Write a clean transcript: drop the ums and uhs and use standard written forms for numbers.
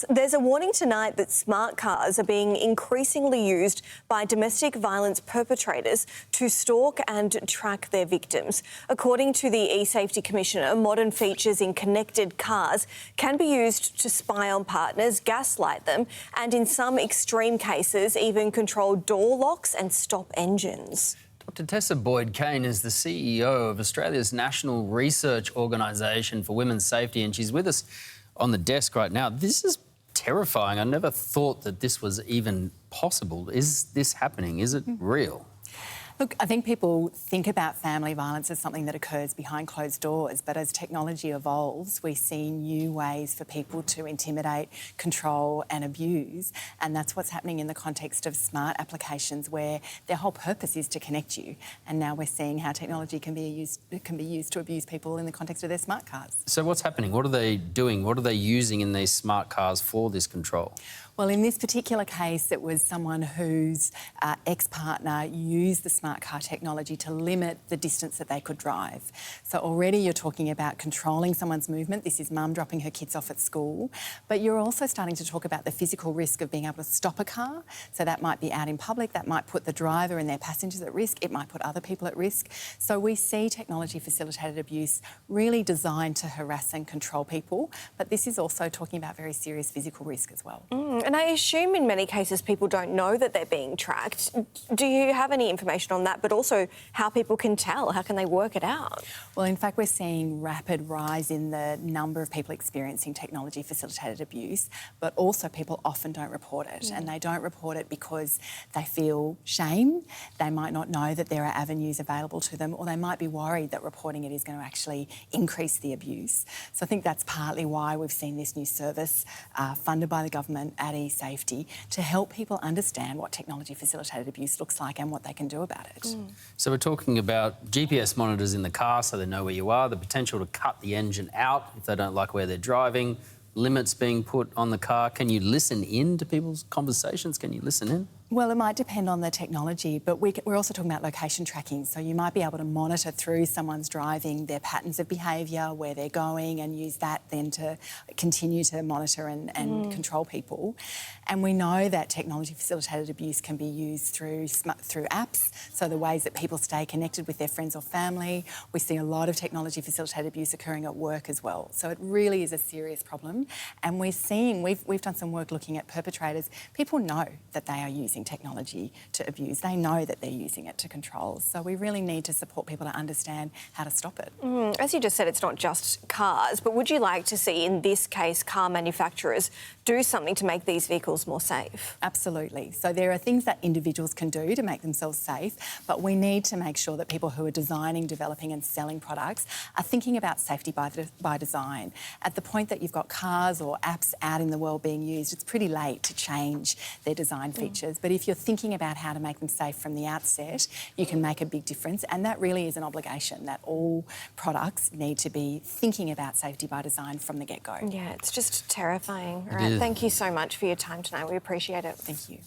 There's a warning tonight that smart cars are being increasingly used by domestic violence perpetrators to stalk and track their victims. According to the eSafety Commissioner, modern features in connected cars can be used to spy on partners, gaslight them, and in some extreme cases even control door locks and stop engines. Dr. Tessa Boyd-Caine is the CEO of Australia's National Research Organisation for Women's Safety, and she's with us on the desk right now. This is terrifying. I never thought that this was even possible. Is this happening? Is it real? Look, I think people think about family violence as something that occurs behind closed doors, but as technology evolves, we see new ways for people to intimidate, control and abuse, and that's what's happening in the context of smart applications where their whole purpose is to connect you. And now we're seeing how technology can be used to abuse people in the context of their smart cars. So what's happening? What are they doing? What are they using in these smart cars for this control? Well, in this particular case, it was someone whose ex-partner used the smart car technology to limit the distance that they could drive. So already you're talking about controlling someone's movement. This is mum dropping her kids off at school. But you're also starting to talk about the physical risk of being able to stop a car. So that might be out in public, that might put the driver and their passengers at risk, it might put other people at risk. So we see technology-facilitated abuse really designed to harass and control people. But this is also talking about very serious physical risk as well. And I assume in many cases people don't know that they're being tracked. Do you have any information on that, but also how people can tell? How can they work it out? Well, in fact, we're seeing rapid rise in the number of people experiencing technology-facilitated abuse, but also people often don't report it. And they don't report it because they feel shame, they might not know that there are avenues available to them, or they might be worried that reporting it is going to actually increase the abuse. So I think that's partly why we've seen this new service funded by the government at eSafety to help people understand what technology-facilitated abuse looks like and what they can do about it. So we're talking about GPS monitors in the car so they know where you are, the potential to cut the engine out if they don't like where they're driving, limits being put on the car. Can you listen in to people's conversations? Can you listen in? Well, it might depend on the technology, but we're also talking about location tracking. So you might be able to monitor through someone's driving their patterns of behaviour, where they're going, and use that then to continue to monitor and control people. And we know that technology-facilitated abuse can be used through apps, so the ways that people stay connected with their friends or family. We see a lot of technology-facilitated abuse occurring at work as well. So it really is a serious problem. And we've done some work looking at perpetrators. People know that they are using technology to abuse. They know that they're using it to control. So we really need to support people to understand how to stop it. As you just said, it's not just cars, but would you like to see, in this case, car manufacturers do something to make these vehicles more safe? Absolutely. So there are things that individuals can do to make themselves safe, but we need to make sure that people who are designing, developing and selling products are thinking about safety by design. At the point that you've got cars or apps out in the world being used, it's pretty late to change their design features. But if you're thinking about how to make them safe from the outset, you can make a big difference. And that really is an obligation that all products need to be thinking about safety by design from the get-go. Yeah, it's just terrifying. All right, thank you so much for your time tonight. We appreciate it. Thank you.